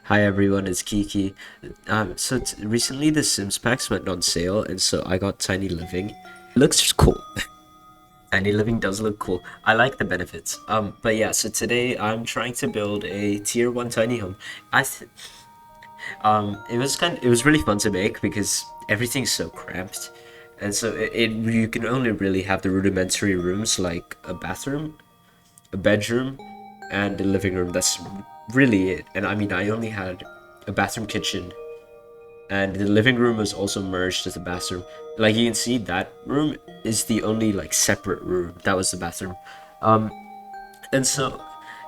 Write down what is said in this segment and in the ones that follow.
Hi everyone, it's Kiki. Recently the Sims packs went on sale, and so I got Tiny Living. It looks cool. Tiny Living does look cool. I like the benefits. But yeah, so today I'm trying to build a tier one tiny home. It was really fun to make because everything's so cramped, and so you can only really have the rudimentary rooms like a bathroom, a bedroom, and a living room. That's really it. And I mean, I only had a bathroom, kitchen, and the living room was also merged as a bathroom. Like you can see, that room is the only like separate room. That was the bathroom. Um, and so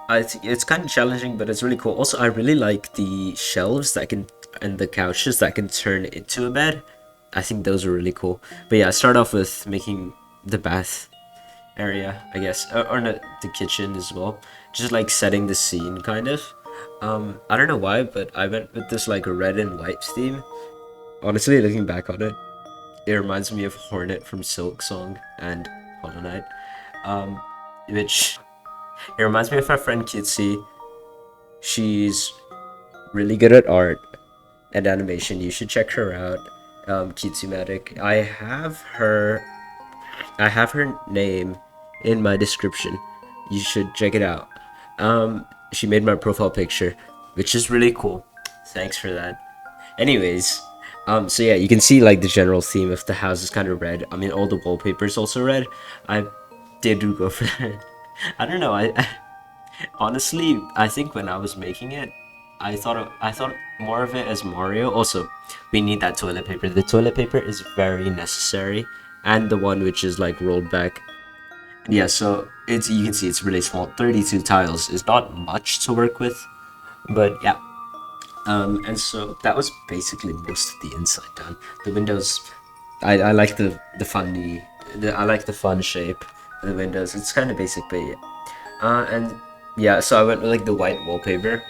it's kind of challenging, but it's really cool. Also, I really like the shelves that can and the couches that can turn into a bed. I think those are really cool. But yeah, I start off with making the bath area, I guess, or not, the kitchen as well. Just like setting the scene, kind of. I don't know why, but I went with this like red and white theme. Honestly, looking back on it, it reminds me of Hornet from Silk Song and Hollow Knight. Um, which it reminds me of our friend Kitsy. She's really good at art and animation. You should check her out. Kitsumatic. I have her name in my description. You should check it out. She made my profile picture, which is really cool. Thanks for that. Anyways, so yeah, you can see like the general theme of the house is kind of red. I mean, all the wallpaper is also red. I did go for that. I don't know. Honestly, I think when I was making it, I thought more of it as Mario. Also, we need that toilet paper. The toilet paper is very necessary, and the one which is like rolled back. Yeah, so it's you can see it's really small. 32 tiles is not much to work with, but yeah. And so that was basically most of the inside done. The windows, I like I like the fun shape of the windows. It's kind of basic, but yeah. And yeah, so I went with like the white wallpaper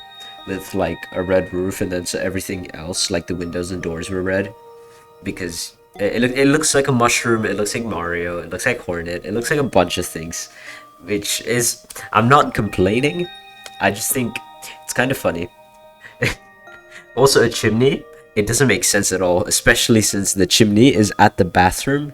with like a red roof, and then so everything else, like the windows and doors, were red because it looks like a mushroom. It looks like Mario. It looks like Hornet. It looks like a bunch of things, which is I'm not complaining. I just think it's kind of funny. Also, a chimney. It doesn't make sense at all, especially since the chimney is at the bathroom.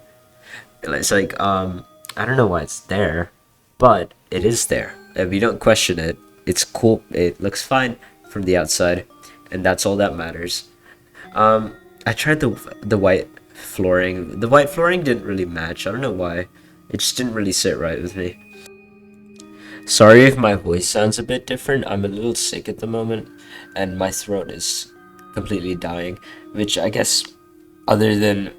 It's like I don't know why it's there, but it is there. If you don't question it, it's cool. It looks fine from the outside, and that's all that matters. I tried the white flooring. The white flooring didn't really match. I don't know why. It just didn't really sit right with me. Sorry if my voice sounds a bit different. I'm a little sick at the moment, and my throat is completely dying. Which I guess, other than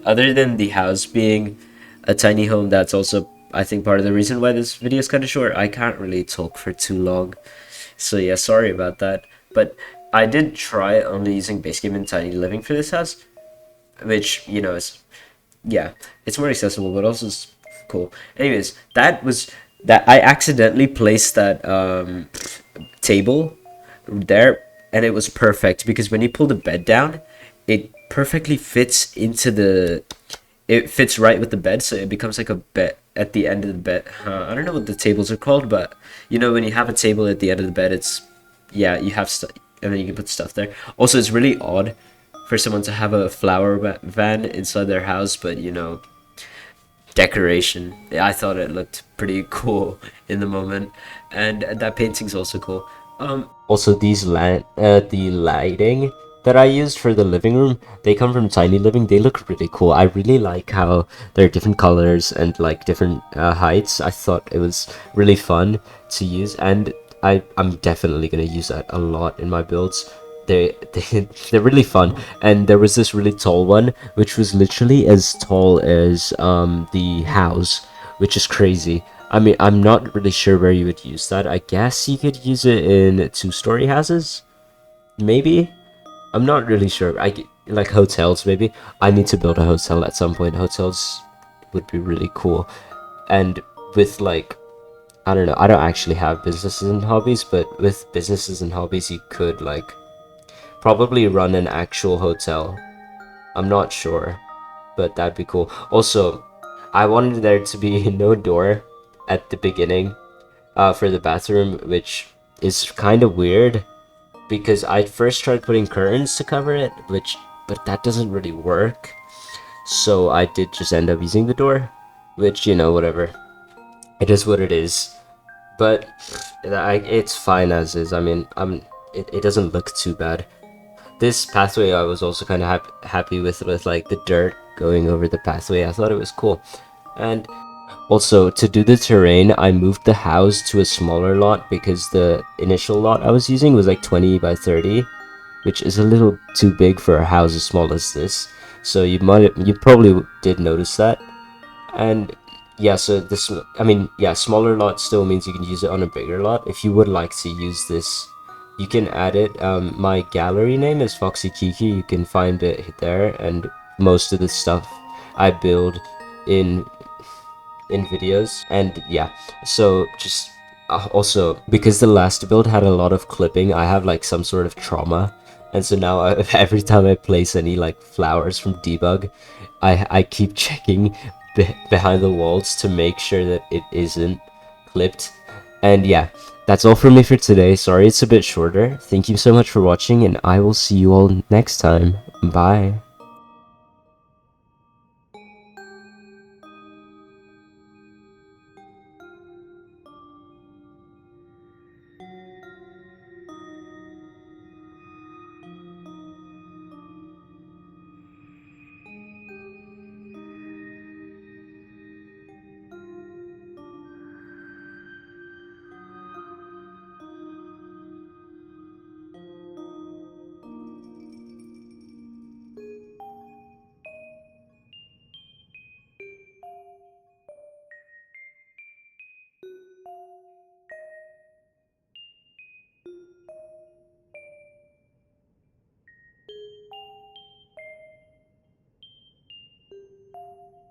other than the house being a tiny home, that's also I think part of the reason why this video is kind of short. I can't really talk for too long, so yeah, sorry about that. But I did try only using base game and tiny living for this house, which is yeah, it's more accessible, but also it's cool. Anyways, that I accidentally placed that table there, and it was perfect because when you pull the bed down, it perfectly fits into the. It fits right with the bed, so it becomes like a bed at the end of the bed. I don't know what the tables are called, but when you have a table at the end of the bed, it's yeah, you have stuff, and then you can put stuff there. Also, it's really odd for someone to have a flower van inside their house, but decoration. I thought it looked pretty cool in the moment, and that painting's also cool. Also the lighting that I used for the living room, they come from Tiny Living. They look really cool. I really like how they're different colors and like different heights. I thought it was really fun to use, and I'm definitely gonna use that a lot in my builds. They're really fun, and there was this really tall one which was literally as tall as the house, which is crazy. I mean, I'm not really sure where you would use that. I guess you could use it in two-story houses, maybe. I'm not really sure. Like hotels, maybe. I need to build a hotel at some point. Hotels would be really cool, and with like I don't know. I don't actually have businesses and hobbies, but with businesses and hobbies, you could like probably run an actual hotel. I'm not sure, but that'd be cool. Also, I wanted there to be no door at the beginning for the bathroom, which is kind of weird. because I first tried putting curtains to cover it, which but that doesn't really work. So I did just end up using the door, which whatever. It is what it is. But it's fine as is. I mean, it doesn't look too bad. This pathway I was also kind of happy with like the dirt going over the pathway. I thought it was cool. And also, to do the terrain, I moved the house to a smaller lot because the initial lot I was using was like 20 by 30, which is a little too big for a house as small as this. So you probably did notice that. And yeah, so this, I mean, yeah, smaller lot still means you can use it on a bigger lot. If you would like to use this, you can add it. My gallery name is foxikiki. You can find it there, and most of the stuff I build in videos. And yeah, so just also because the last build had a lot of clipping, I have like some sort of trauma, and so now every time I place any like flowers from debug, I keep checking behind the walls to make sure that it isn't clipped. And yeah, that's all from me for today. Sorry it's a bit shorter. Thank you so much for watching, and I will see you all next time. Bye.